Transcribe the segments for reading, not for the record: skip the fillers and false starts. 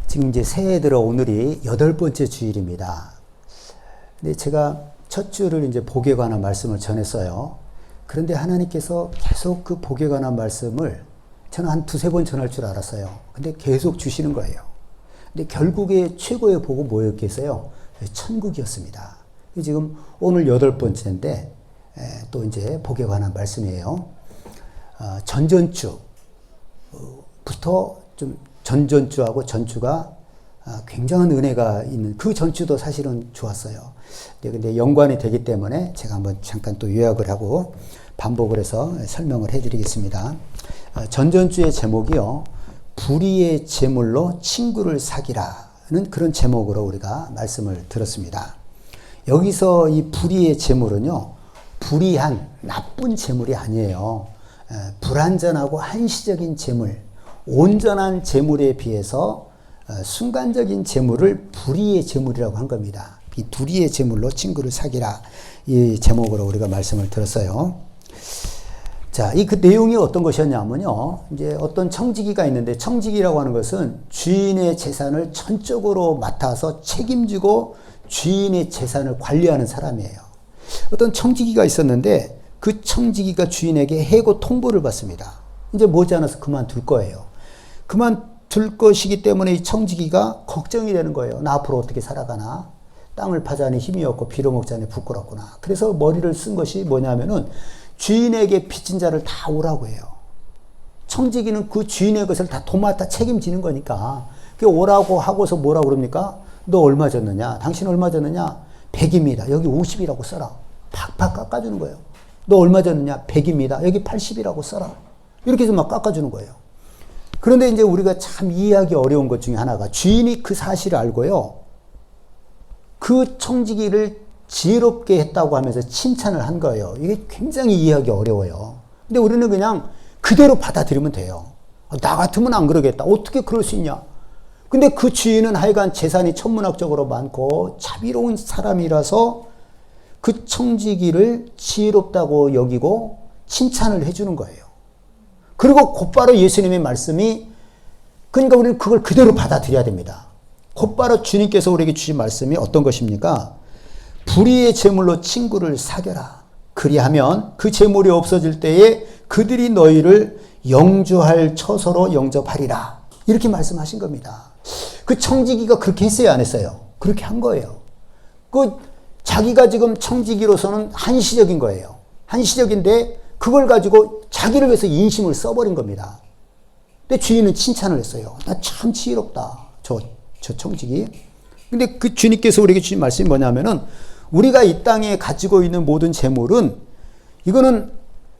지금 이제 새해 들어 오늘이 8번째 주일입니다. 근데 제가 첫 주를 이제 복에 관한 말씀을 전했어요. 그런데 하나님께서 계속 그 복에 관한 말씀을 저는 한 두세 번 전할 줄 알았어요. 근데 계속 주시는 거예요. 근데 결국에 최고의 복은 뭐였겠어요? 천국이었습니다. 지금 오늘 8번째인데 또 이제 복에 관한 말씀이에요. 전전주부터 좀 전전주하고 전주가 굉장한 은혜가 있는 그 전주도 사실은 좋았어요. 근데 연관이 되기 때문에 제가 한번 잠깐 또 요약을 하고 반복을 해서 설명을 해드리겠습니다. 전전주의 제목이요. 불의의 제물로 친구를 사귀라는 그런 제목으로 우리가 말씀을 들었습니다. 여기서 이 불의의 제물은요. 불의한 나쁜 제물이 아니에요. 불완전하고 한시적인 제물, 온전한 제물에 비해서 순간적인 제물을 불의의 제물이라고 한 겁니다. 이 불의의 제물로 친구를 사귀라, 이 제목으로 우리가 말씀을 들었어요. 자, 이 그 내용이 어떤 것이었냐면요. 이제 어떤 청지기가 있는데, 청지기라고 하는 것은 주인의 재산을 전적으로 맡아서 책임지고 주인의 재산을 관리하는 사람이에요. 어떤 청지기가 있었는데 그 청지기가 주인에게 해고 통보를 받습니다. 이제 머지않아서 그만둘 거예요. 그만둘 것이기 때문에 이 청지기가 걱정이 되는 거예요. 나 앞으로 어떻게 살아가나? 땅을 파자니 힘이 없고 빌어먹자니 부끄럽구나. 그래서 머리를 쓴 것이 뭐냐면은 주인에게 빚진 자를 다 오라고 해요. 청지기는 그 주인의 것을 다 도맡아 책임지는 거니까 그 오라고 하고서 뭐라고 그럽니까? 너 얼마 졌느냐? 당신 얼마 졌느냐? 100입니다. 여기 50이라고 써라. 팍팍 깎아주는 거예요. 너 얼마 졌느냐? 100입니다. 여기 80이라고 써라. 이렇게 해서 막 깎아주는 거예요. 그런데 이제 우리가 참 이해하기 어려운 것 중에 하나가 주인이 그 사실을 알고요. 그 청지기를 지혜롭게 했다고 하면서 칭찬을 한 거예요. 이게 굉장히 이해하기 어려워요. 근데 우리는 그냥 그대로 받아들이면 돼요. 나 같으면 안 그러겠다. 어떻게 그럴 수 있냐? 근데 그 주인은 하여간 재산이 천문학적으로 많고 자비로운 사람이라서 그 청지기를 지혜롭다고 여기고 칭찬을 해주는 거예요. 그리고 곧바로 예수님의 말씀이, 그러니까 우리는 그걸 그대로 받아들여야 됩니다. 곧바로 주님께서 우리에게 주신 말씀이 어떤 것입니까? 불의의 제물로 친구를 사겨라. 그리하면 그 제물이 없어질 때에 그들이 너희를 영주할 처소로 영접하리라. 이렇게 말씀하신 겁니다. 그 청지기가 그렇게 했어요, 안 했어요? 그렇게 한 거예요. 자기가 지금 청지기로서는 한시적인 거예요. 한시적인데 그걸 가지고 자기를 위해서 인심을 써버린 겁니다. 근데 주인은 칭찬을 했어요. 나 참 지혜롭다. 저 청지기. 근데 그 주님께서 우리에게 주신 말씀이 뭐냐면은 우리가 이 땅에 가지고 있는 모든 재물은 이거는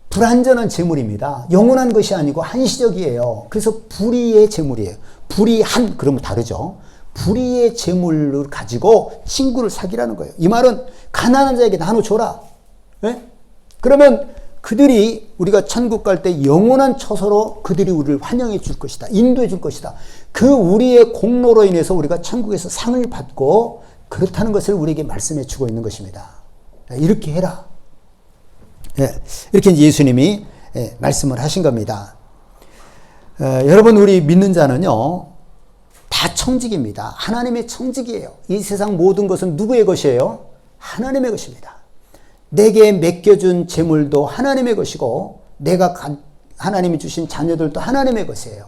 불완전한 재물입니다. 영원한 것이 아니고 한시적이에요. 그래서 불의의 재물이에요. 불의한, 그러면 다르죠. 불의의 재물을 가지고 친구를 사귀라는 거예요. 이 말은 가난한 자에게 나눠줘라. 네? 그러면 그들이 우리가 천국 갈 때 영원한 처소로 그들이 우리를 환영해 줄 것이다. 인도해 줄 것이다. 그 우리의 공로로 인해서 우리가 천국에서 상을 받고 그렇다는 것을 우리에게 말씀해 주고 있는 것입니다. 이렇게 해라. 이렇게 예수님이 말씀을 하신 겁니다. 여러분, 우리 믿는 자는요, 다 청지기입니다. 하나님의 청지기예요. 이 세상 모든 것은 누구의 것이에요? 하나님의 것입니다. 내게 맡겨준 재물도 하나님의 것이고 내가 하나님이 주신 자녀들도 하나님의 것이에요.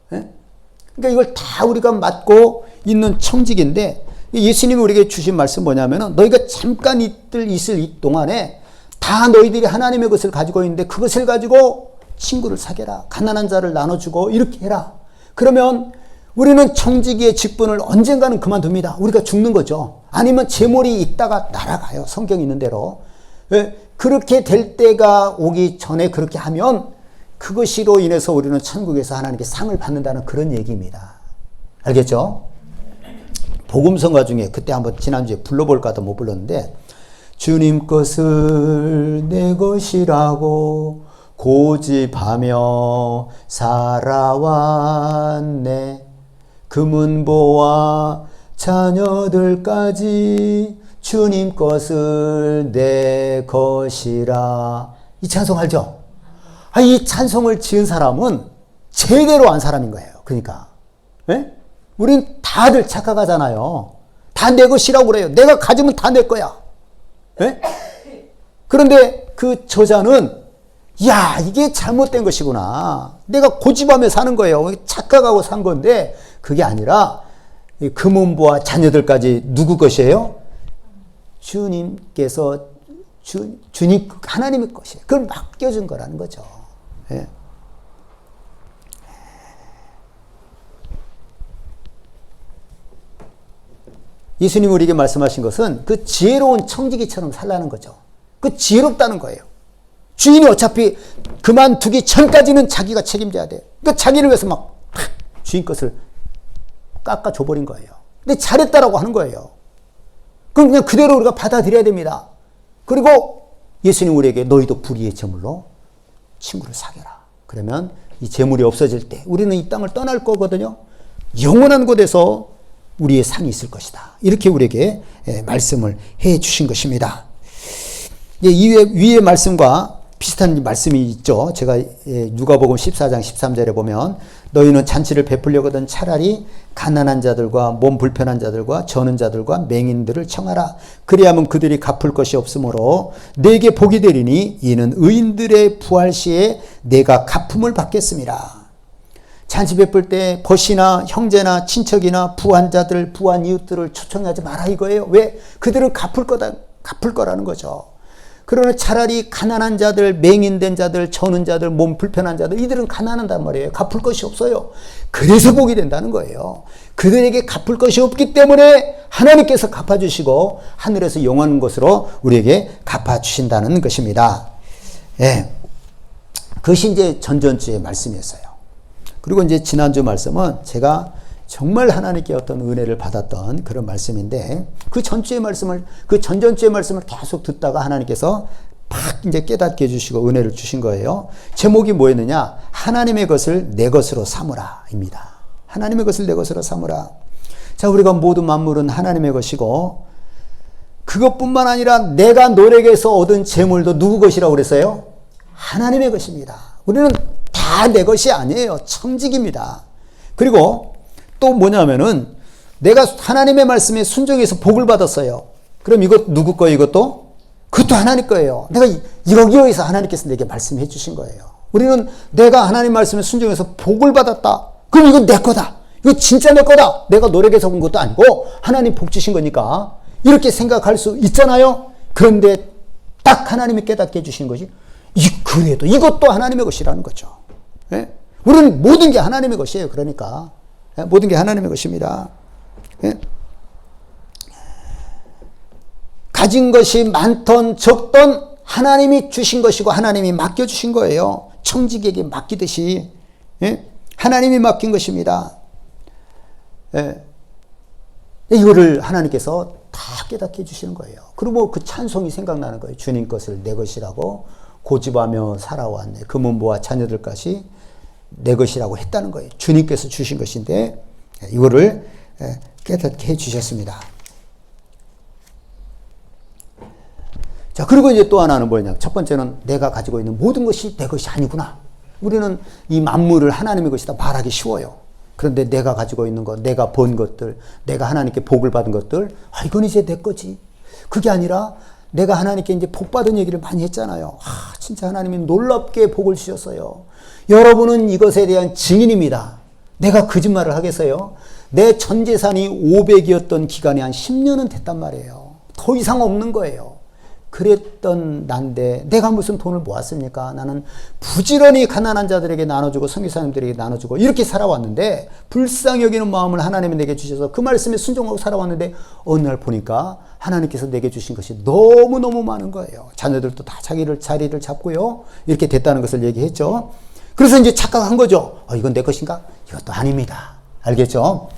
그러니까 이걸 다 우리가 맡고 있는 청지기인데, 예수님이 우리에게 주신 말씀 뭐냐면은 너희가 잠깐 있을 이 동안에 다 너희들이 하나님의 것을 가지고 있는데 그것을 가지고 친구를 사귀라. 가난한 자를 나눠주고 이렇게 해라. 그러면 우리는 청지기의 직분을 언젠가는 그만둡니다. 우리가 죽는 거죠. 아니면 재물이 있다가 날아가요. 성경이 있는 대로. 그렇게 될 때가 오기 전에 그렇게 하면 그것으로 인해서 우리는 천국에서 하나님께 상을 받는다는 그런 얘기입니다. 알겠죠? 복음성가 중에 그때 한번 지난주에 불러볼까 하다 못 불렀는데, 주님 것을 내 것이라고 고집하며 살아왔네. 금은보와 자녀들까지 주님 것을 내 것이라. 이 찬송 알죠? 이 찬송을 지은 사람은 제대로 안 사람인 거예요. 그러니까 우린 다들 착각하잖아요. 다 내 것이라고 그래요. 내가 가지면 다 내 거야. 네? 그런데 그 저자는 야, 이게 잘못된 것이구나. 내가 고집하며 사는 거예요. 착각하고 산 건데 그게 아니라 금은보와 자녀들까지 누구 것이에요? 주님께서 주님 하나님의 것이에요. 그걸 맡겨준 거라는 거죠. 예. 예수님 우리에게 말씀하신 것은 그 지혜로운 청지기처럼 살라는 거죠. 그 지혜롭다는 거예요. 주인이 어차피 그만두기 전까지는 자기가 책임져야 돼. 그러니까 자기를 위해서 막 주인 것을 깎아줘버린 거예요. 근데 잘했다라고 하는 거예요. 그럼 그냥 그대로 우리가 받아들여야 됩니다. 그리고 예수님 우리에게 너희도 불의의 제물로 친구를 사겨라. 그러면 이 제물이 없어질 때 우리는 이 땅을 떠날 거거든요. 영원한 곳에서 우리의 상이 있을 것이다. 이렇게 우리에게 말씀을 해 주신 것입니다. 위의 말씀과 비슷한 말씀이 있죠. 제가 누가복음 14장 13절에 보면 너희는 잔치를 베풀려거든 차라리 가난한 자들과 몸 불편한 자들과 저는 자들과 맹인들을 청하라. 그리하면 그들이 갚을 것이 없으므로 내게 복이 되리니 이는 의인들의 부활 시에 내가 갚음을 받겠습니다. 잔치 베풀 때 벗이나 형제나 친척이나 부한 자들, 부한 이웃들을 초청하지 마라 이거예요. 왜? 그들은 갚을 거라는 거죠. 그러나 차라리 가난한 자들, 맹인된 자들, 저는 자들, 몸 불편한 자들, 이들은 가난하단 말이에요. 갚을 것이 없어요. 그래서 복이 된다는 거예요. 그들에게 갚을 것이 없기 때문에 하나님께서 갚아주시고 하늘에서 영원한 것으로 우리에게 갚아주신다는 것입니다. 예. 그것이 이제 전전주의 말씀이었어요. 그리고 이제 지난주 말씀은 제가 정말 하나님께 어떤 은혜를 받았던 그런 말씀인데 그 전주의 말씀을, 그 전전주의 말씀을 계속 듣다가 하나님께서 팍 이제 깨닫게 해주시고 은혜를 주신 거예요. 제목이 뭐였느냐? 하나님의 것을 내 것으로 삼으라 입니다. 하나님의 것을 내 것으로 삼으라. 자, 우리가 모든 만물은 하나님의 것이고 그것뿐만 아니라 내가 노력해서 얻은 재물도 누구 것이라고 그랬어요? 하나님의 것입니다. 우리는 다 내 것이 아니에요. 청직입니다. 그리고 또 뭐냐면은 내가 하나님의 말씀에 순종해서 복을 받았어요. 그럼 이것 누구 거예요? 이것도? 그것도 하나님 거예요. 내가 이러기 위해서 하나님께서 내게 말씀해 주신 거예요. 우리는 내가 하나님 말씀에 순종해서 복을 받았다. 그럼 이건 내 거다. 이거 진짜 내 거다. 내가 노력해서 온 것도 아니고 하나님 복 주신 거니까 이렇게 생각할 수 있잖아요. 그런데 딱 하나님이 깨닫게 해주시는 것이 그래도 이것도 하나님의 것이라는 거죠. 예? 우리는 모든 게 하나님의 것이에요. 그러니까 모든 게 하나님의 것입니다. 예? 가진 것이 많던 적던 하나님이 주신 것이고 하나님이 맡겨주신 거예요. 청지기에게 맡기듯이 예? 하나님이 맡긴 것입니다. 예. 이거를 하나님께서 다 깨닫게 해주시는 거예요. 그리고 그 찬송이 생각나는 거예요. 주님 것을 내 것이라고 고집하며 살아왔네. 금은보와 자녀들까지 내 것이라고 했다는 거예요. 주님께서 주신 것인데 이거를 깨닫게 해주셨습니다. 자, 그리고 이제 또 하나는 뭐냐? 첫 번째는 내가 가지고 있는 모든 것이 내 것이 아니구나. 우리는 이 만물을 하나님의 것이다 말하기 쉬워요. 그런데 내가 가지고 있는 것, 내가 번 것들, 내가 하나님께 복을 받은 것들, 이건 이제 내 거지. 그게 아니라 내가 하나님께 이제 복 받은 얘기를 많이 했잖아요. 진짜 하나님이 놀랍게 복을 주셨어요. 여러분은 이것에 대한 증인입니다. 내가 거짓말을 하겠어요? 내 전 재산이 500이었던 기간이 한 10년은 됐단 말이에요. 더 이상 없는 거예요. 그랬던 난데 내가 무슨 돈을 모았습니까? 나는 부지런히 가난한 자들에게 나눠주고 선교사님들에게 나눠주고 이렇게 살아왔는데 불쌍히 여기는 마음을 하나님이 내게 주셔서 그 말씀에 순종하고 살아왔는데 어느 날 보니까 하나님께서 내게 주신 것이 너무너무 많은 거예요. 자녀들도 다 자리를 잡고요. 이렇게 됐다는 것을 얘기했죠. 그래서 이제 착각한 거죠. 이건 내 것인가? 이것도 아닙니다. 알겠죠?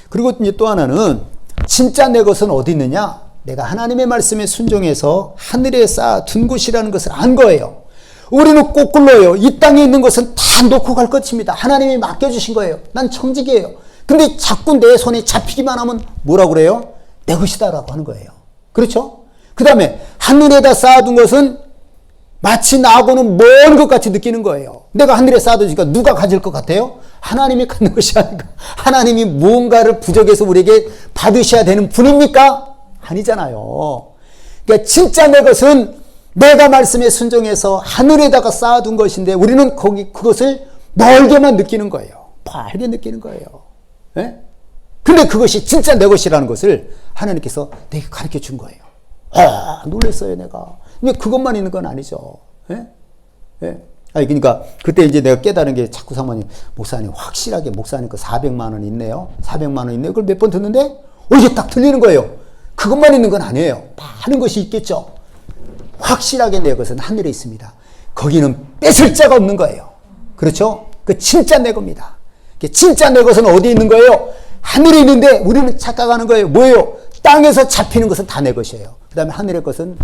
그리고 이제 또 하나는 진짜 내 것은 어디 있느냐? 내가 하나님의 말씀에 순종해서 하늘에 쌓아둔 곳이라는 것을 안 거예요. 우리는 거꾸로예요. 이 땅에 있는 것은 다 놓고 갈 것입니다. 하나님이 맡겨주신 거예요. 난 청직이에요. 근데 자꾸 내 손에 잡히기만 하면 뭐라고 그래요? 내 것이다 라고 하는 거예요. 그렇죠? 그 다음에 하늘에다 쌓아둔 것은 마치 나하고는 먼 것 같이 느끼는 거예요. 내가 하늘에 쌓아두니까 누가 가질 것 같아요? 하나님이 갖는 것이 아닌가? 하나님이 무언가를 부족해서 우리에게 받으셔야 되는 분입니까? 아니잖아요. 그러니까 진짜 내 것은 내가 말씀에 순종해서 하늘에다가 쌓아둔 것인데 우리는 그것을 멀게만 느끼는 거예요. 멀게 느끼는 거예요. 예? 근데 그것이 진짜 내 것이라는 것을 하나님께서 내게 가르쳐 준 거예요. 아, 놀랐어요, 내가. 근데 그것만 있는 건 아니죠. 예? 예? 아니, 그러니까, 그때 이제 내가 깨달은 게 자꾸 사모님, 목사님, 확실하게 목사님 그 400만 원 있네요. 400만 원 있네요. 그걸 몇 번 듣는데, 이게 딱 들리는 거예요. 그것만 있는 건 아니에요. 많은 것이 있겠죠. 확실하게 내 것은 하늘에 있습니다. 거기는 뺏을 자가 없는 거예요. 그렇죠? 그 진짜 내 겁니다. 진짜 내 것은 어디에 있는 거예요? 하늘에 있는데 우리는 착각하는 거예요. 뭐예요? 땅에서 잡히는 것은 다 내 것이에요. 그 다음에 하늘의 것은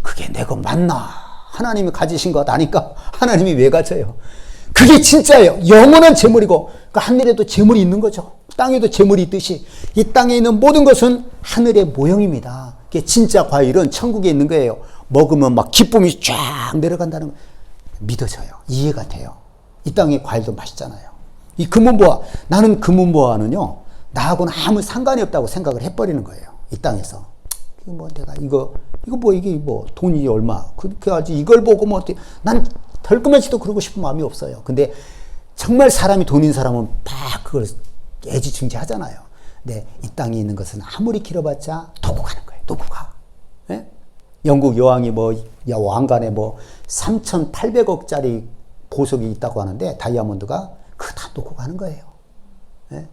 그게 내 것 맞나? 하나님이 가지신 것 아니까 하나님이 왜 가져요? 그게 진짜예요. 영원한 재물이고 그 하늘에도 재물이 있는 거죠. 땅에도 재물이 있듯이 이 땅에 있는 모든 것은 하늘의 모형입니다. 그게 진짜 과일은 천국에 있는 거예요. 먹으면 막 기쁨이 쫙 내려간다는 거 믿어져요. 이해가 돼요. 이 땅의 과일도 맛있잖아요. 이 금은보화, 나는 금은보화는요, 나하고는 아무 상관이 없다고 생각을 해버리는 거예요. 이 땅에서. 뭐 내가 이게 뭐 돈이 얼마. 그렇게 하지. 이걸 보고 뭐 어떻게. 난 덜끔하지도 그러고 싶은 마음이 없어요. 근데 정말 사람이 돈 있는 사람은 막 그걸 애지중지하잖아요. 근데 이 땅에 있는 것은 아무리 길어봤자 도구 가는 거예요. 도구 가. 예? 영국 여왕이 뭐, 왕관에 뭐 3,800억짜리 보석이 있다고 하는데, 다이아몬드가 그거 다 놓고 가는 거예요. 예?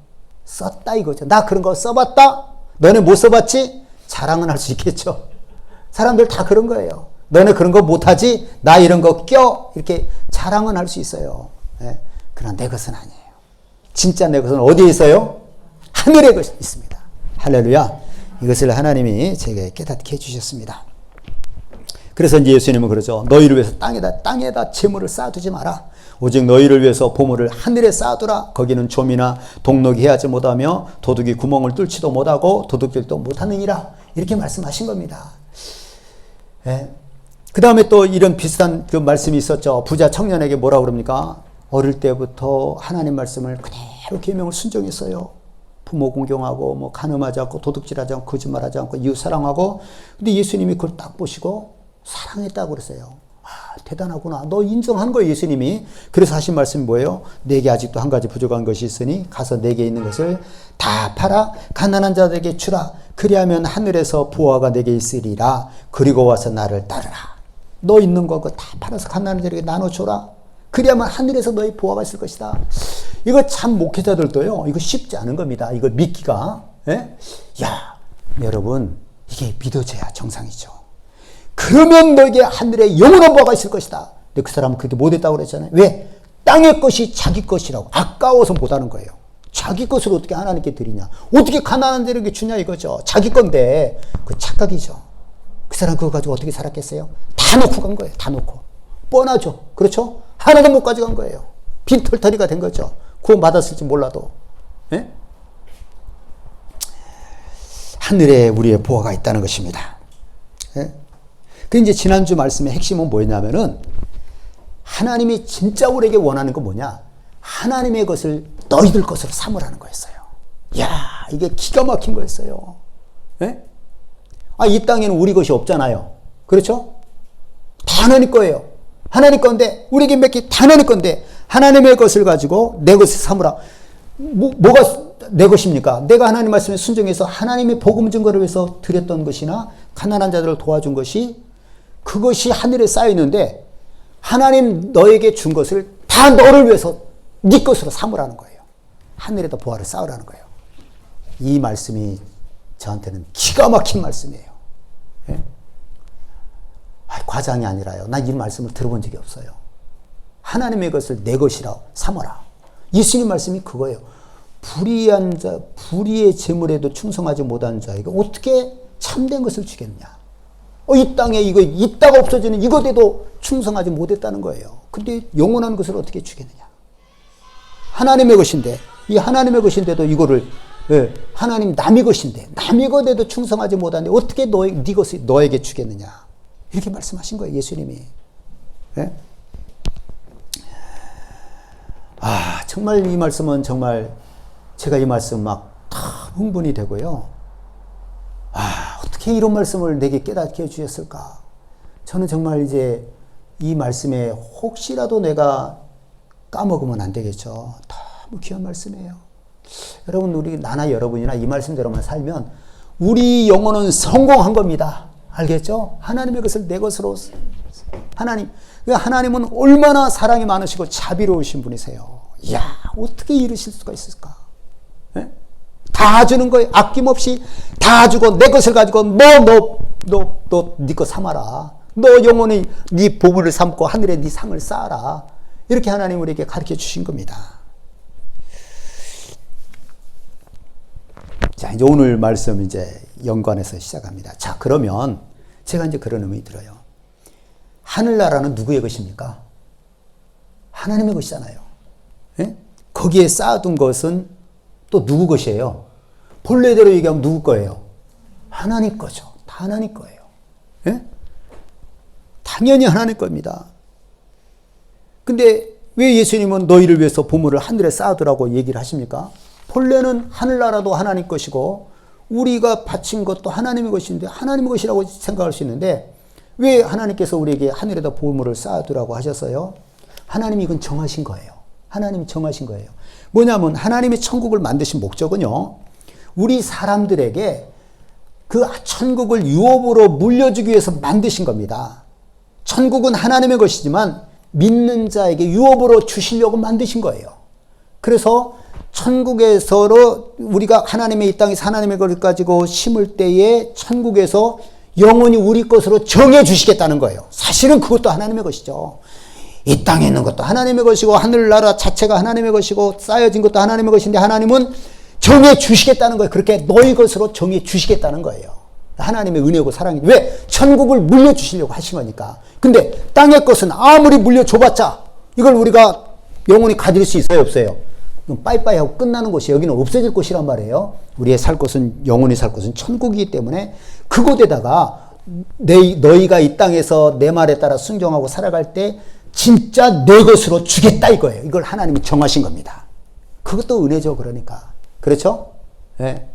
썼다 이거죠. 나 그런 거 써봤다? 너네 못 써봤지? 자랑은 할 수 있겠죠. 사람들 다 그런 거예요. 너네 그런 거 못하지? 나 이런 거 껴? 이렇게 자랑은 할 수 있어요. 예? 그러나 내 것은 아니에요. 진짜 내 것은 어디에 있어요? 하늘에 것이 있습니다. 할렐루야. 이것을 하나님이 제게 깨닫게 해주셨습니다. 그래서 이제 예수님은 그러죠. 너희를 위해서 땅에다 재물을 쌓아두지 마라. 오직 너희를 위해서 보물을 하늘에 쌓아두라. 거기는 좀이나 동록이 해하지 못하며 도둑이 구멍을 뚫지도 못하고 도둑질도 못하느니라. 이렇게 말씀하신 겁니다. 예. 그 다음에 또 이런 비슷한 그 말씀이 있었죠. 부자 청년에게 뭐라고 그럽니까? 어릴 때부터 하나님 말씀을 그대로 계명을 순종했어요. 부모 공경하고 뭐 간음하지 않고 도둑질하지 않고 거짓말하지 않고 이웃 사랑하고. 근데 예수님이 그걸 딱 보시고 사랑했다고 그랬어요. 아, 대단하구나. 너 인정한 거예요, 예수님이. 그래서 하신 말씀이 뭐예요? 내게 아직도 한 가지 부족한 것이 있으니 가서 내게 있는 것을 다 팔아 가난한 자들에게 주라. 그리하면 하늘에서 부화가 내게 있으리라. 그리고 와서 나를 따르라. 너 있는 거 그거 다 팔아서 가난한 자들에게 나눠줘라. 그리하면 하늘에서 너희 부화가 있을 것이다. 이거 참 목회자들도요, 이거 쉽지 않은 겁니다. 이걸 믿기가. 예? 야, 여러분, 이게 믿어져야 정상이죠. 그러면 너에게 하늘에 영원한 부활가 있을 것이다. 근데 그 사람은 그렇게 못했다고 그랬잖아요. 왜? 땅의 것이 자기 것이라고. 아까워서 못하는 거예요. 자기 것을 어떻게 하나님께 드리냐. 어떻게 가난한 자에게 주냐 이거죠. 자기 건데 그 착각이죠. 그 사람 그거 가지고 어떻게 살았겠어요? 다 놓고 간 거예요. 다 놓고. 뻔하죠. 그렇죠? 하나도 못 가져간 거예요. 빈털터리가 된 거죠. 구원 받았을지 몰라도. 예? 하늘에 우리의 보화가 있다는 것입니다. 예? 그 이제 지난주 말씀의 핵심은 뭐였냐면은 하나님이 진짜 우리에게 원하는 건 뭐냐? 하나님의 것을 너희들 것으로 삼으라는 거였어요. 이야, 이게 기가 막힌 거였어요. 예? 아, 이 땅에는 우리 것이 없잖아요. 그렇죠? 다 하나님 거예요. 하나님 건데, 우리에게 몇 개 다 하나님 건데, 하나님의 것을 가지고 내 것을 삼으라. 뭐가 내 것입니까? 내가 하나님 말씀에 순종해서 하나님의 복음 증거를 위해서 드렸던 것이나 가난한 자들을 도와준 것이 그것이 하늘에 쌓여 있는데 하나님 너에게 준 것을 다 너를 위해서 네 것으로 삼으라는 거예요. 하늘에다 보화를 쌓으라는 거예요. 이 말씀이 저한테는 기가 막힌 말씀이에요. 예? 과장이 아니라요. 난 이 말씀을 들어본 적이 없어요. 하나님의 것을 내 것이라 삼어라. 예수님 말씀이 그거예요. 불의한 자, 불의의 재물에도 충성하지 못한 자에게 어떻게 참된 것을 주겠느냐. 이 땅에 이거 있다가 없어지는 이것에도 충성하지 못했다는 거예요. 근데 영원한 것을 어떻게 주겠느냐. 하나님의 것인데, 이 하나님의 것인데도 이거를, 예, 하나님 남의 것인데, 남의 것에도 충성하지 못하는데 어떻게 네 것을 너에게 주겠느냐. 이렇게 말씀하신 거예요, 예수님이. 예? 정말 이 말씀은 정말 제가 이 말씀 막 다 흥분이 되고요. 어떻게 이런 말씀을 내게 깨닫게 해주셨을까? 저는 정말 이제 이 말씀에 혹시라도 내가 까먹으면 안 되겠죠. 너무 귀한 말씀이에요. 여러분, 나나 여러분이나 이 말씀대로만 살면 우리 영혼은 성공한 겁니다. 알겠죠? 하나님의 것을 내 것으로 하나님은 얼마나 사랑이 많으시고 자비로우신 분이세요. 이야, 어떻게 이러실 수가 있을까? 네? 다 주는 거예요. 아낌없이 다 주고 내 것을 가지고 네 것 삼아라. 너 영혼이 네 보물을 삼고 하늘에 네 상을 쌓아라. 이렇게 하나님 우리에게 가르쳐 주신 겁니다. 자, 이제 오늘 말씀 이제 연관해서 시작합니다. 자, 그러면 제가 이제 그런 의미 들어요. 하늘나라는 누구의 것입니까? 하나님의 것이잖아요. 예? 거기에 쌓아둔 것은 또 누구 것이에요? 본래대로 얘기하면 누구 거예요? 하나님 거죠. 다 하나님 거예요. 예? 당연히 하나님 겁니다. 근데 왜 예수님은 너희를 위해서 보물을 하늘에 쌓아두라고 얘기를 하십니까? 본래는 하늘나라도 하나님 것이고 우리가 바친 것도 하나님의 것인데 하나님의 것이라고 생각할 수 있는데 왜 하나님께서 우리에게 하늘에다 보물을 쌓아두라고 하셨어요? 하나님이 이건 정하신 거예요. 하나님이 정하신 거예요. 뭐냐면 하나님의 천국을 만드신 목적은요, 우리 사람들에게 그 천국을 유업으로 물려주기 위해서 만드신 겁니다. 천국은 하나님의 것이지만 믿는 자에게 유업으로 주시려고 만드신 거예요. 그래서 천국에서로 우리가 하나님의 이 땅에서 하나님의 것을 가지고 심을 때에 천국에서 영원히 우리 것으로 정해 주시겠다는 거예요. 사실은 그것도 하나님의 것이죠. 이 땅에 있는 것도 하나님의 것이고 하늘나라 자체가 하나님의 것이고 쌓여진 것도 하나님의 것인데 하나님은 정해 주시겠다는 거예요. 그렇게 너희 것으로 정해 주시겠다는 거예요. 하나님의 은혜고 사랑이. 왜? 천국을 물려주시려고 하신 거니까. 근데 땅의 것은 아무리 물려줘봤자 이걸 우리가 영원히 가질 수 있어요, 없어요? 빠이빠이 하고 끝나는 곳이 여기는 없어질 곳이란 말이에요. 우리의 살 곳은, 영원히 살 곳은 천국이기 때문에 그곳에다가 너희가 이 땅에서 내 말에 따라 순종하고 살아갈 때 진짜 내 것으로 주겠다 이거예요. 이걸 하나님이 정하신 겁니다. 그것도 은혜죠. 그러니까. 그렇죠? 네.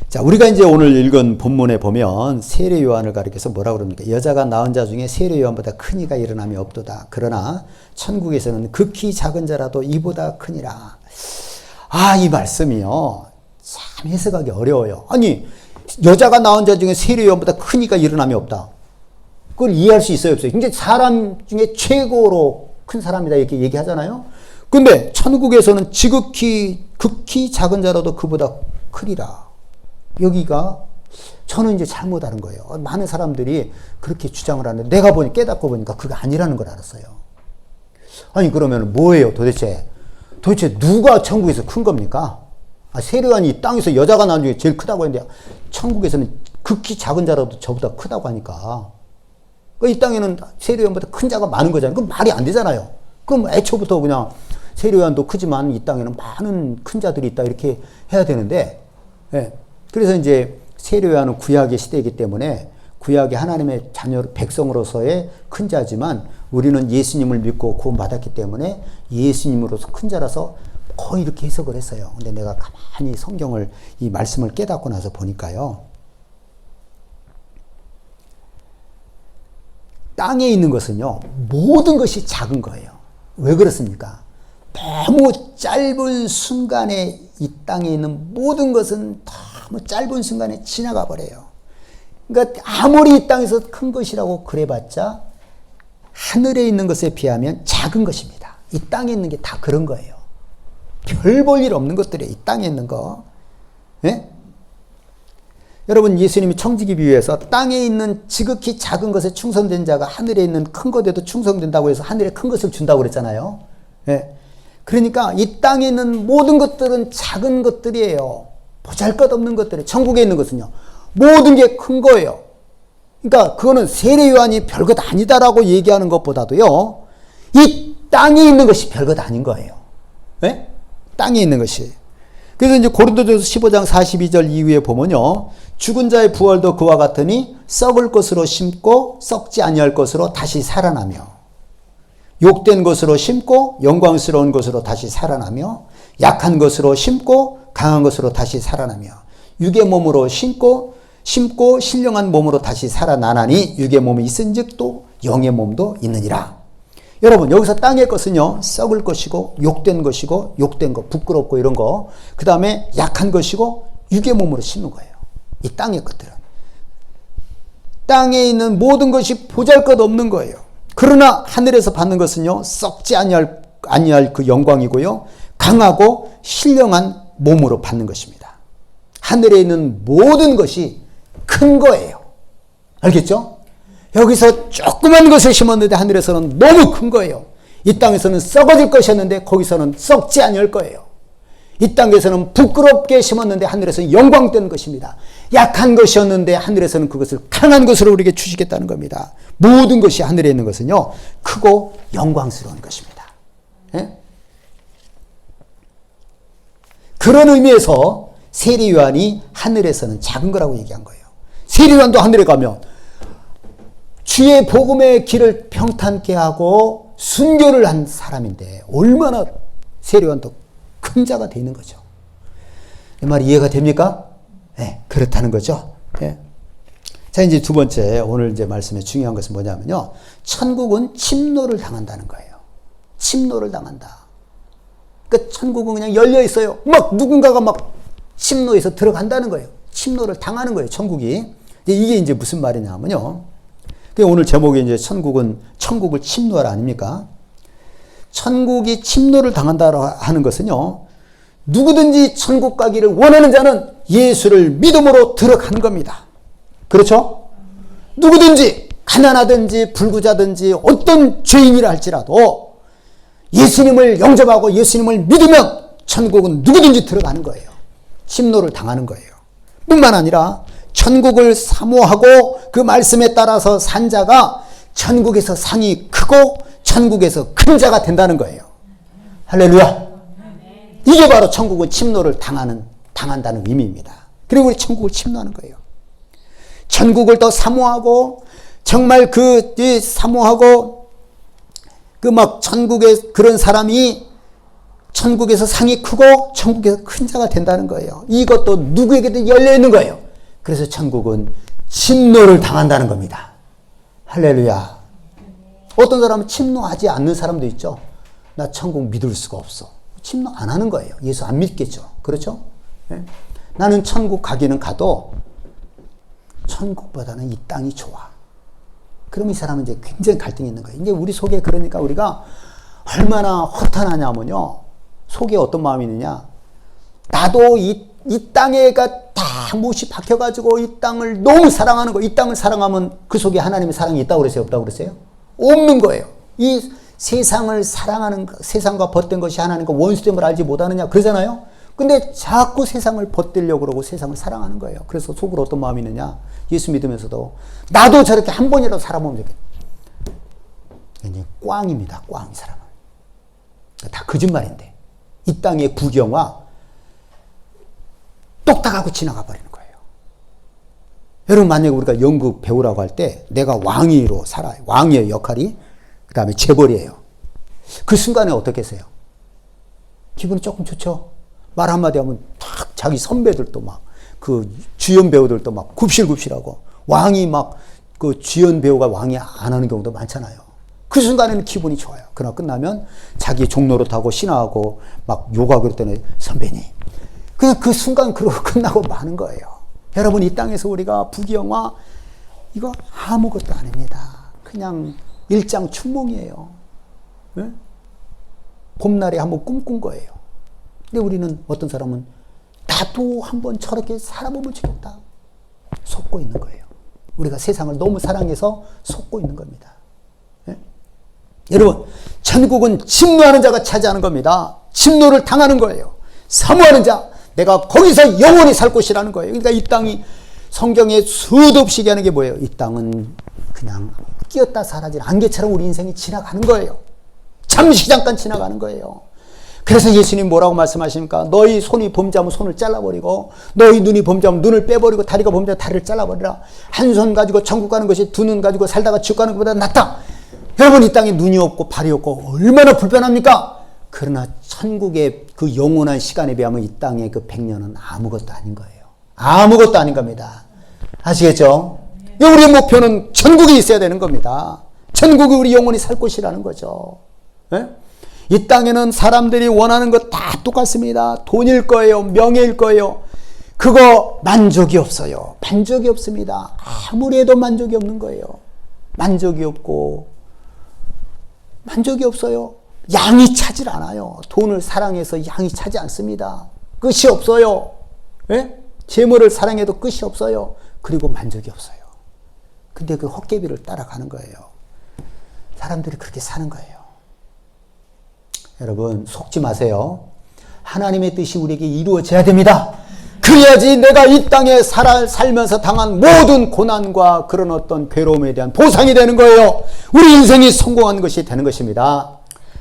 자, 우리가 이제 오늘 읽은 본문에 보면 세례 요한을 가리켜서 뭐라고 그럽니까? 여자가 낳은 자 중에 세례 요한보다 큰 이가 일어남이 없도다. 그러나 천국에서는 극히 작은 자라도 이보다 크니라. 이 말씀이요, 참 해석하기 어려워요. 아니, 여자가 낳은 자 중에 세례 요한보다 큰 이가 일어남이 없다. 그걸 이해할 수 있어요, 없어요? 이제 사람 중에 최고로 큰 사람이다 이렇게 얘기하잖아요. 근데 천국에서는 극히 작은 자라도 그보다 크리라. 여기가 저는 이제 잘못 알은 거예요. 많은 사람들이 그렇게 주장을 하는데 내가 깨닫고 보니까 그게 아니라는 걸 알았어요. 아니, 그러면 뭐예요 도대체 누가 천국에서 큰 겁니까? 세례 요한이 이 땅에서 여자가 낳은 중에 제일 크다고 했는데 천국에서는 극히 작은 자라도 저보다 크다고 하니까 이 땅에는 세례 요한보다 큰 자가 많은 거잖아요. 그럼 말이 안 되잖아요. 그럼 애초부터 그냥 세례 요한도 크지만 이 땅에는 많은 큰 자들이 있다 이렇게 해야 되는데, 예. 그래서 이제 세례 요한은 구약의 시대이기 때문에 구약의 하나님의 자녀 백성으로서의 큰 자지만 우리는 예수님을 믿고 구원받았기 때문에 예수님으로서 큰 자라서 거의 이렇게 해석을 했어요. 근데 내가 가만히 성경을 이 말씀을 깨닫고 나서 보니까요, 땅에 있는 것은요 모든 것이 작은 거예요. 왜 그렇습니까? 너무 짧은 순간에 이 땅에 있는 모든 것은 너무 짧은 순간에 지나가 버려요. 그러니까 아무리 이 땅에서 큰 것이라고 그래봤자 하늘에 있는 것에 비하면 작은 것입니다. 이 땅에 있는 게 다 그런 거예요. 별 볼 일 없는 것들이에요. 이 땅에 있는 거. 네? 여러분, 예수님이 청지기 비유에서 땅에 있는 지극히 작은 것에 충성된 자가 하늘에 있는 큰 것에도 충성된다고 해서 하늘에 큰 것을 준다고 그랬잖아요. 네. 그러니까 이 땅에 있는 모든 것들은 작은 것들이에요. 보잘것없는 것들이에요. 천국에 있는 것은요 모든 게 큰 거예요. 그러니까 그거는 세례 요한이 별것 아니다라고 얘기하는 것보다도요 이 땅에 있는 것이 별것 아닌 거예요. 네? 땅에 있는 것이. 그래서 이제 고린도전서 15장 42절 이후에 보면요. 죽은 자의 부활도 그와 같으니 썩을 것으로 심고 썩지 아니할 것으로 다시 살아나며 욕된 것으로 심고 영광스러운 것으로 다시 살아나며 약한 것으로 심고 강한 것으로 다시 살아나며 육의 몸으로 심고 신령한 몸으로 다시 살아나나니 육의 몸이 있은즉 또 영의 몸도 있느니라. 여러분 여기서 땅의 것은요 썩을 것이고 욕된 것이고 욕된 거 부끄럽고 이런 거 그 다음에 약한 것이고 육의 몸으로 심는 거예요. 이 땅의 것들은 땅에 있는 모든 것이 보잘것없는 거예요. 그러나 하늘에서 받는 것은요 썩지 아니할 그 영광이고요 강하고 신령한 몸으로 받는 것입니다. 하늘에 있는 모든 것이 큰 거예요. 알겠죠? 여기서 조그만 것을 심었는데 하늘에서는 너무 큰 거예요. 이 땅에서는 썩어질 것이었는데 거기서는 썩지 아니할 거예요. 이 땅에서는 부끄럽게 심었는데 하늘에서는 영광된 것입니다. 약한 것이었는데 하늘에서는 그것을 강한 것으로 우리에게 주시겠다는 겁니다. 모든 것이 하늘에 있는 것은요 크고 영광스러운 것입니다. 예? 그런 의미에서 세리요한이 하늘에서는 작은 거라고 얘기한 거예요. 세리요한도 하늘에 가면 주의 복음의 길을 평탄케 하고 순교를 한 사람인데 얼마나 세리요한도 큰 자가 되는 거죠. 이 말이 이해가 됩니까? 네, 그렇다는 거죠. 네. 자, 이제 두 번째 오늘 이제 말씀의 중요한 것은 뭐냐면요. 천국은 침노를 당한다는 거예요. 침노를 당한다. 그러니까 천국은 그냥 열려 있어요. 막 누군가가 막 침노에서 들어간다는 거예요. 침노를 당하는 거예요. 천국이. 이게 이제 무슨 말이냐면요. 오늘 제목이 이제 천국을 침노하라 아닙니까? 천국이 침노를 당한다 하는 것은요. 누구든지 천국 가기를 원하는 자는 예수를 믿음으로 들어가는 겁니다. 그렇죠? 누구든지 가난하든지 불구자든지 어떤 죄인이라 할지라도 예수님을 영접하고 예수님을 믿으면 천국은 누구든지 들어가는 거예요. 침노를 당하는 거예요. 뿐만 아니라 천국을 사모하고 그 말씀에 따라서 산 자가 천국에서 상이 크고 천국에서 큰 자가 된다는 거예요. 할렐루야. 이게 바로 천국은 침노를 당한다는 의미입니다. 그리고 우리 천국을 침노하는 거예요. 천국을 더 사모하고 정말 사모하고 막 천국에 그런 사람이 천국에서 상이 크고 천국에서 큰 자가 된다는 거예요. 이것도 누구에게도 열려 있는 거예요. 그래서 천국은 침노를 당한다는 겁니다. 할렐루야. 어떤 사람은 침노하지 않는 사람도 있죠. 나 천국 믿을 수가 없어. 침노 안 하는 거예요. 예수 안 믿겠죠. 그렇죠? 네? 나는 천국 가기는 가도 천국보다는 이 땅이 좋아. 그럼 이 사람은 이제 굉장히 갈등이 있는 거예요. 이제 우리 속에 그러니까 우리가 얼마나 허탄하냐면요. 속에 어떤 마음이 있느냐. 나도 이 땅에가 다 못이 박혀가지고 이 땅을 너무 사랑하는 거. 이 땅을 사랑하면 그 속에 하나님의 사랑이 있다고 그랬어요? 없다고 그랬어요? 없는 거예요. 이 세상을 사랑하는, 세상과 벗된 것이 하나님과 원수됨을 알지 못하느냐 그러잖아요. 근데 자꾸 세상을 벗대려고 그러고 세상을 사랑하는 거예요. 그래서 속으로 어떤 마음이 있느냐. 예수 믿으면서도 나도 저렇게 한 번이라도 살아보면 좋겠다. 이제 꽝입니다. 꽝 이 사람은. 다 거짓말인데. 이 땅의 구경화 똑딱하고 지나가 버리는 거예요. 여러분 만약에 우리가 연극 배우라고 할 때 내가 왕위로 살아요. 왕의 역할이 그 다음에 재벌이에요. 그 순간에 어떻겠어요? 기분이 조금 좋죠. 말 한마디 하면 탁 자기 선배들도 막 그 주연 배우들도 막 굽실굽실하고 왕이 막 그 주연 배우가 왕이 안 하는 경우도 많잖아요. 그 순간에는 기분이 좋아요. 그러나 끝나면 자기 종노릇하고 신하하고 막 욕하고 그럴 때는 선배님. 그냥 그 순간 그러고 끝나고 마는 거예요. 여러분 이 땅에서 우리가 부귀영화 이거 아무것도 아닙니다. 그냥 일장춘몽이에요. 네? 봄날에 한번 꿈꾼 거예요. 근데 우리는 어떤 사람은 나도 한번 저렇게 살아보면 좋겠다. 속고 있는 거예요. 우리가 세상을 너무 사랑해서 속고 있는 겁니다. 네? 여러분 천국은 침노하는 자가 차지하는 겁니다. 침노를 당하는 거예요. 사모하는 자 내가 거기서 영원히 살 곳이라는 거예요. 그러니까 이 땅이 성경에 수도 없이 얘기하는 게 뭐예요? 이 땅은 그냥 끼었다 사라질 안개처럼 우리 인생이 지나가는 거예요. 잠시 잠깐 지나가는 거예요. 그래서 예수님 뭐라고 말씀하십니까? 너희 손이 범죄하면 손을 잘라버리고 너희 눈이 범죄하면 눈을 빼버리고 다리가 범죄하면 다리를 잘라버리라. 한 손 가지고 천국 가는 것이 두 눈 가지고 살다가 지옥 가는 것보다 낫다. 여러분, 이 땅에 눈이 없고 발이 없고 얼마나 불편합니까? 그러나 천국의 그 영원한 시간에 비하면 이 땅의 그 100년은 아무것도 아닌 거예요. 아무것도 아닌 겁니다. 아시겠죠? 우리의 목표는 천국에 있어야 되는 겁니다. 천국이 우리 영원히 살 곳이라는 거죠. 네? 이 땅에는 사람들이 원하는 것 다 똑같습니다. 돈일 거예요. 명예일 거예요. 그거 만족이 없어요. 만족이 없습니다. 아무리 해도 만족이 없는 거예요. 만족이 없고 만족이 없어요. 양이 차질 않아요. 돈을 사랑해서 양이 차지 않습니다. 끝이 없어요. 예? 재물을 사랑해도 끝이 없어요. 그리고 만족이 없어요. 근데 그 헛개비를 따라가는 거예요. 사람들이 그렇게 사는 거예요. 여러분, 속지 마세요. 하나님의 뜻이 우리에게 이루어져야 됩니다. 그래야지 내가 이 땅에 살면서 당한 모든 고난과 그런 어떤 괴로움에 대한 보상이 되는 거예요. 우리 인생이 성공한 것이 되는 것입니다.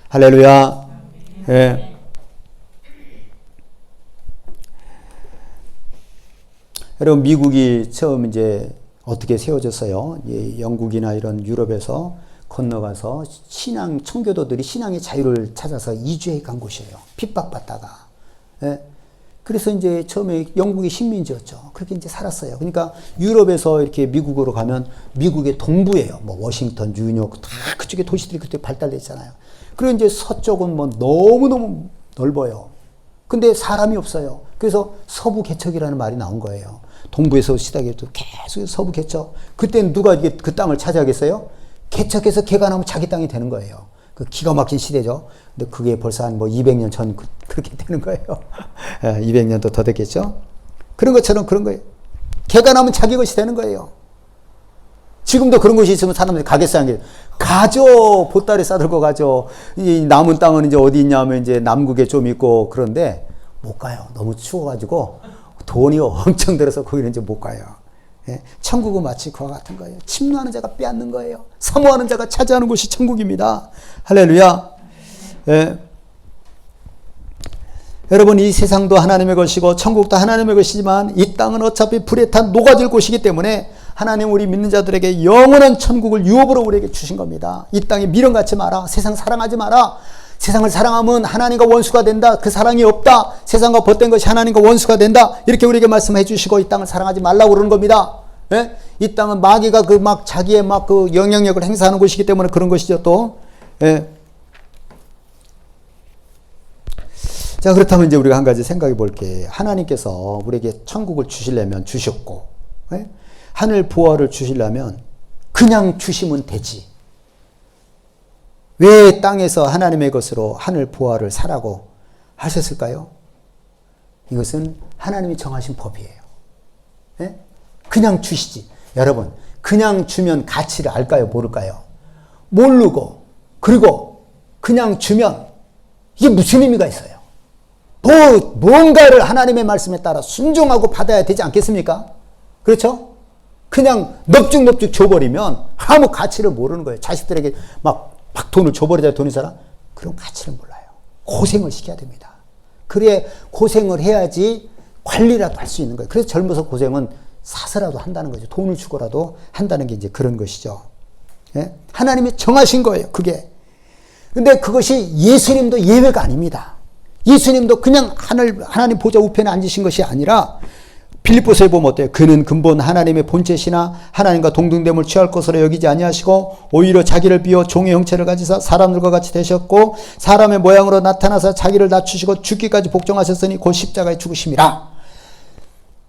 할렐루야. 예. 여러분, 미국이 처음 이제 어떻게 세워졌어요? 영국이나 이런 유럽에서 건너가서 청교도들이 신앙의 자유를 찾아서 이주해 간 곳이에요. 핍박받다가. 예. 그래서 이제 처음에 영국이 식민지였죠. 그렇게 이제 살았어요. 그러니까 유럽에서 이렇게 미국으로 가면 미국의 동부예요. 뭐 워싱턴, 뉴욕, 다 그쪽에 도시들이 그때 발달돼 있잖아요. 그리고 이제 서쪽은 뭐 너무너무 넓어요. 근데 사람이 없어요. 그래서 서부 개척이라는 말이 나온 거예요. 동부에서 시작해서 계속 서부 개척. 그때는 누가 이게 그 땅을 차지하겠어요? 개척해서 개가 나면 자기 땅이 되는 거예요. 그 기가 막힌 시대죠. 근데 그게 벌써 한 뭐 200년 전 그렇게 되는 거예요. 200년도 더 됐겠죠? 그런 것처럼 그런 거예요. 개가 나면 자기 것이 되는 거예요. 지금도 그런 것이 있으면 사람들이 가겠어요? 가죠. 보따리 싸들고 가죠. 이 남은 땅은 이제 어디 있냐면 이제 남국에 좀 있고 그런데 못 가요. 너무 추워가지고 돈이 엄청 들어서 거기는 이제 못 가요. 예, 천국은 마치 그와 같은 거예요. 침노하는 자가 빼앗는 거예요. 사모하는 자가 차지하는 곳이 천국입니다. 할렐루야. 예. 여러분, 이 세상도 하나님의 것이고 천국도 하나님의 것이지만 이 땅은 어차피 불에 탄 녹아질 곳이기 때문에 하나님 우리 믿는 자들에게 영원한 천국을 유업으로 우리에게 주신 겁니다. 이 땅에 미련 갖지 마라. 세상 사랑하지 마라. 세상을 사랑하면 하나님과 원수가 된다. 그 사랑이 없다. 세상과 벗된 것이 하나님과 원수가 된다. 이렇게 우리에게 말씀해 주시고 이 땅을 사랑하지 말라고 그러는 겁니다. 예? 이 땅은 마귀가 그 막 자기의 막 그 영향력을 행사하는 곳이기 때문에 그런 것이죠, 또. 예. 자, 그렇다면 이제 우리가 한 가지 생각해 볼게. 하나님께서 우리에게 천국을 주시려면 주셨고, 예? 하늘 보화를 주시려면 그냥 주시면 되지. 왜 땅에서 하나님의 것으로 하늘 보화를 사라고 하셨을까요? 이것은 하나님이 정하신 법이에요. 예? 그냥 주시지. 여러분, 그냥 주면 가치를 알까요? 모를까요? 모르고, 그리고 그냥 주면 이게 무슨 의미가 있어요? 뭔가를 하나님의 말씀에 따라 순종하고 받아야 되지 않겠습니까? 그렇죠? 그냥 넙죽넙죽 줘버리면 아무 가치를 모르는 거예요. 자식들에게 막 돈을 줘버리자 돈이 살아? 그런 가치를 몰라요. 고생을 시켜야 됩니다. 그래 고생을 해야지 관리라도 할 수 있는 거예요. 그래서 젊어서 고생은 사서라도 한다는 거죠. 돈을 주고라도 한다는 게 이제 그런 것이죠. 예? 하나님이 정하신 거예요. 그게. 근데 그것이 예수님도 예외가 아닙니다. 예수님도 그냥 하나님 보좌 우편에 앉으신 것이 아니라 빌립보서에 보면 어때요? 그는 근본 하나님의 본체시나 하나님과 동등됨을 취할 것으로 여기지 아니하시고 오히려 자기를 비워 종의 형체를 가지사 사람들과 같이 되셨고 사람의 모양으로 나타나서 자기를 낮추시고 죽기까지 복종하셨으니 곧 십자가에 죽으심이라.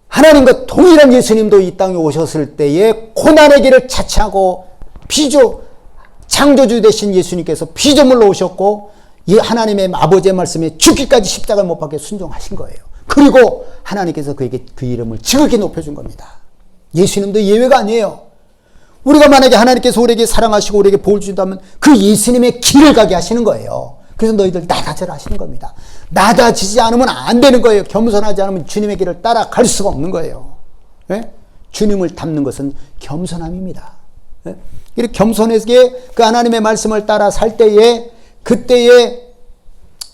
하나님과 동일한 예수님도 이 땅에 오셨을 때에 고난의 길을 자처하고 창조주 되신 예수님께서 피조물로 오셨고 이 하나님의 아버지의 말씀에 죽기까지 십자가를 못 박게 순종하신 거예요. 그리고 하나님께서 그에게 그 이름을 지극히 높여준 겁니다. 예수님도 예외가 아니에요. 우리가 만약에 하나님께서 우리에게 사랑하시고 우리에게 복을 주신다면 그 예수님의 길을 가게 하시는 거예요. 그래서 너희들 낮아져라 하시는 겁니다. 낮아지지 않으면 안 되는 거예요. 겸손하지 않으면 주님의 길을 따라갈 수가 없는 거예요. 예? 주님을 닮는 것은 겸손함입니다. 예? 이렇게 겸손하게 그 하나님의 말씀을 따라 살 때에 그때에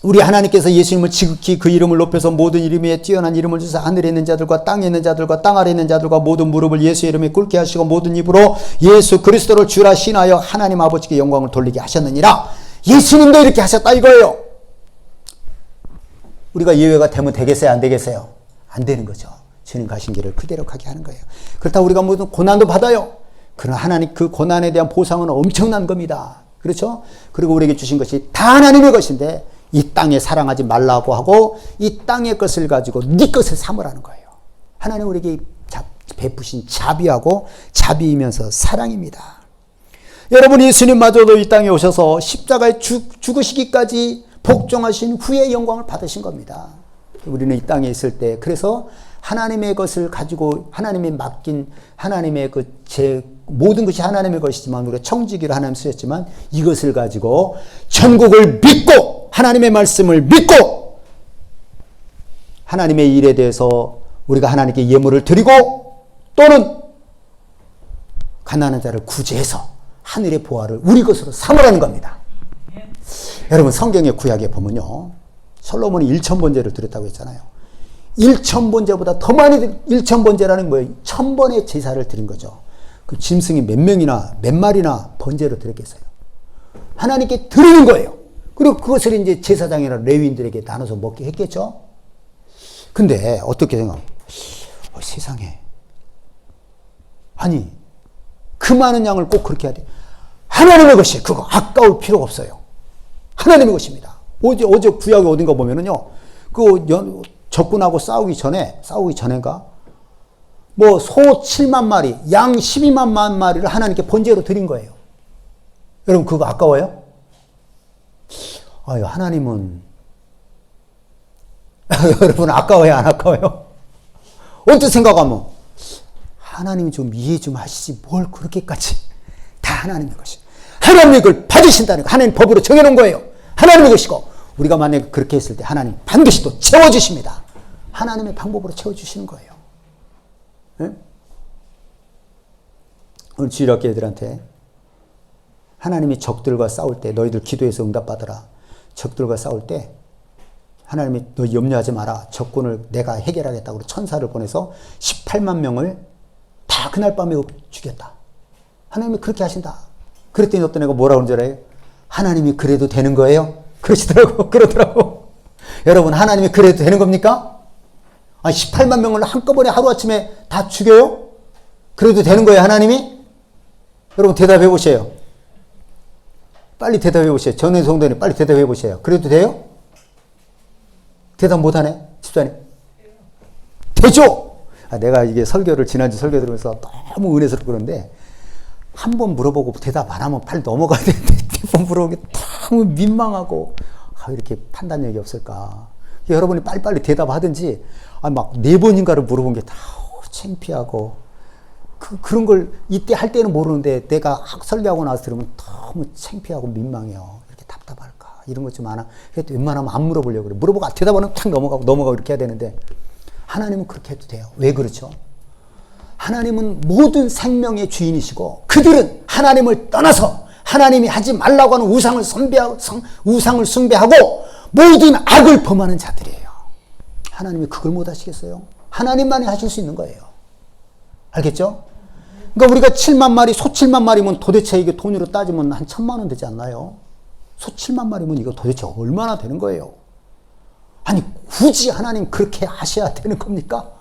우리 하나님께서 예수님을 지극히 그 이름을 높여서 모든 이름 위에 뛰어난 이름을 주사 하늘에 있는 자들과 땅에 있는 자들과 땅 아래에 있는 자들과 모든 무릎을 예수의 이름에 꿇게 하시고 모든 입으로 예수 그리스도를 주라 신하여 하나님 아버지께 영광을 돌리게 하셨느니라. 예수님도 이렇게 하셨다 이거예요. 우리가 예외가 되면 되겠어요? 안 되겠어요? 안 되는 거죠. 주님 가신 길을 그대로 가게 하는 거예요. 그렇다고 우리가 무슨 고난도 받아요. 그러나 하나님 그 고난에 대한 보상은 엄청난 겁니다. 그렇죠? 그리고 우리에게 주신 것이 다 하나님의 것인데 이 땅에 사랑하지 말라고 하고 이 땅의 것을 가지고 네 것을 삼으라는 거예요. 하나님 우리에게 베푸신 자비하고 자비이면서 사랑입니다. 여러분 예수님마저도 이 땅에 오셔서 십자가에 죽으시기까지 복종하신 후에 영광을 받으신 겁니다. 우리는 이 땅에 있을 때 그래서 하나님의 것을 가지고 하나님이 맡긴 하나님의 모든 것이 하나님의 것이지만 우리가 청지기로 하나님 쓰였지만 이것을 가지고 천국을 믿고 하나님의 말씀을 믿고 하나님의 일에 대해서 우리가 하나님께 예물을 드리고 또는 가난한 자를 구제해서 하늘의 보화를 우리 것으로 삼으라는 겁니다. 여러분 성경의 구약에 보면요. 솔로몬이 1000번제를 드렸다고 했잖아요. 1000번제보다 더 많이 1000번제라는 뭐예요? 1000번의 제사를 드린 거죠. 그 짐승이 몇 명이나 몇 마리나 번제로 드렸겠어요. 하나님께 드리는 거예요. 그리고 그것을 이제 제사장이나 레위인들에게 나눠서 먹게 했겠죠. 근데 어떻게 생각해요? 세상에 아니 그 많은 양을 꼭 그렇게 해야 돼. 하나님의 것이 그거 아까울 필요가 없어요. 하나님의 것입니다. 어제 구약에 어딘가 보면은요, 적군하고 싸우기 전에가, 소 7만 마리, 양 12만 마리를 하나님께 번제로 드린 거예요. 여러분, 그거 아까워요? 아유, 하나님은, 여러분, 아까워요, 안 아까워요? 어떻게 생각하면, 하나님이 좀 이해 좀 하시지, 뭘 그렇게까지. 다 하나님의 것이. 하나님이 그걸 받으신다는 거, 하나님 법으로 정해놓은 거예요. 하나님의 것이고, 우리가 만약에 그렇게 했을 때 하나님 반드시 또 채워주십니다. 하나님의 방법으로 채워주시는 거예요. 네? 오늘 주일학교 애들한테 하나님이 적들과 싸울 때 너희들 기도해서 응답받아라. 적들과 싸울 때 하나님이 너 염려하지 마라. 적군을 내가 해결하겠다고 천사를 보내서 18만 명을 다 그날 밤에 죽였다. 하나님이 그렇게 하신다. 그랬더니 어떤 애가 뭐라고 그러는 줄 알아요? 하나님이 그래도 되는 거예요? 그러더라고. 여러분, 하나님이 그래도 되는 겁니까? 18만 명을 한꺼번에 하루아침에 다 죽여요? 그래도 되는 거예요, 하나님이? 여러분, 대답해 보세요. 빨리 대답해 보세요. 전에 성도님, 빨리 대답해 보세요. 그래도 돼요? 대답 못 하네, 집사님. 되죠? 내가 이게 지난주 설교 들으면서 너무 은혜스럽고 그런데, 한 번 물어보고 대답 안 하면 빨리 넘어가야 되는데, 몇 번 물어보기 너무 민망하고, 이렇게 판단력이 없을까. 여러분이 빨리빨리 대답하든지, 막 4번인가를 물어본 게 다 창피하고, 그런 걸 이때 할 때는 모르는데, 내가 설교하고 나서 들으면 너무 창피하고 민망해요. 이렇게 답답할까. 이런 것 좀 안 하고, 웬만하면 안 물어보려고 그래. 물어보고 대답하면 탁 넘어가고 이렇게 해야 되는데, 하나님은 그렇게 해도 돼요. 왜 그렇죠? 하나님은 모든 생명의 주인이시고 그들은 하나님을 떠나서 하나님이 하지 말라고 하는 우상을 숭배하고 모든 악을 범하는 자들이에요. 하나님이 그걸 못 하시겠어요? 하나님만이 하실 수 있는 거예요. 알겠죠? 그러니까 우리가 7만 마리, 소 7만 마리면 도대체 이게 돈으로 따지면 한 1000만 원 되지 않나요? 소 7만 마리면 이거 도대체 얼마나 되는 거예요? 아니, 굳이 하나님 그렇게 하셔야 되는 겁니까?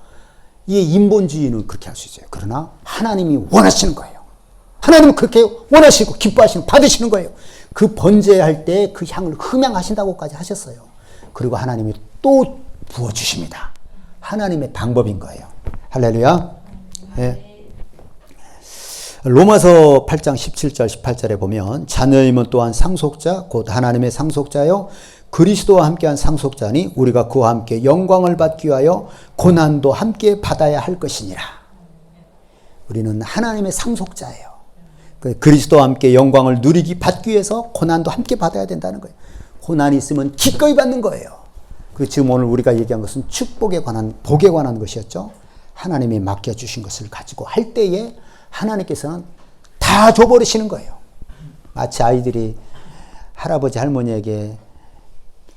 이 인본주의는 그렇게 할 수 있어요. 그러나 하나님이 원하시는 거예요. 하나님은 그렇게 원하시고 기뻐하시고 받으시는 거예요. 그 번제할 때 그 향을 흠양하신다고까지 하셨어요. 그리고 하나님이 또 부어주십니다. 하나님의 방법인 거예요. 할렐루야. 네. 로마서 8장 17절 18절에 보면 자녀임은 또한 상속자 곧 하나님의 상속자요 그리스도와 함께한 상속자니 우리가 그와 함께 영광을 받기 위하여 고난도 함께 받아야 할 것이니라. 우리는 하나님의 상속자예요. 그리스도와 함께 영광을 받기 위해서 고난도 함께 받아야 된다는 거예요. 고난이 있으면 기꺼이 받는 거예요. 지금 오늘 우리가 얘기한 것은 축복에 관한, 복에 관한 것이었죠. 하나님이 맡겨주신 것을 가지고 할 때에 하나님께서는 다 줘버리시는 거예요. 마치 아이들이 할아버지 할머니에게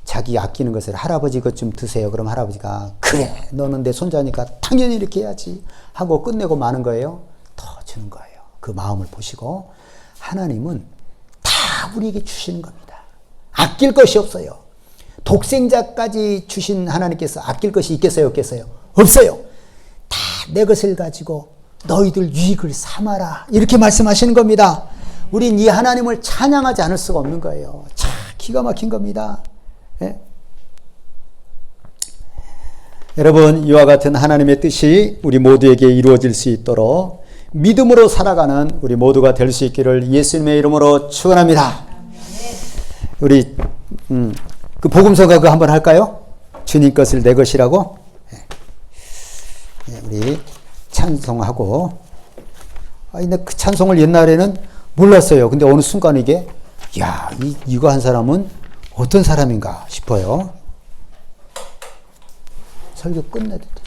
자기 아끼는 것을 할아버지 것 좀 드세요. 그럼 할아버지가 그래 너는 내 손자니까 당연히 이렇게 해야지 하고 끝내고 마는 거예요. 더 주는 거예요. 그 마음을 보시고 하나님은 다 우리에게 주시는 겁니다. 아낄 것이 없어요. 독생자까지 주신 하나님께서 아낄 것이 있겠어요? 없겠어요? 없어요. 다 내 것을 가지고 너희들 유익을 삼아라 이렇게 말씀하시는 겁니다. 우린 이 하나님을 찬양하지 않을 수가 없는 거예요. 참 기가 막힌 겁니다. 예? 여러분 이와 같은 하나님의 뜻이 우리 모두에게 이루어질 수 있도록 믿음으로 살아가는 우리 모두가 될 수 있기를 예수님의 이름으로 축원합니다. 우리 그 복음서가 그 한번 할까요? 주님 것을 내 것이라고 우리 찬송하고 근데 그 찬송을 옛날에는 몰랐어요. 근데 어느 순간 이게 야 이거 한 사람은 어떤 사람인가 싶어요. 설교 끝내도 돼.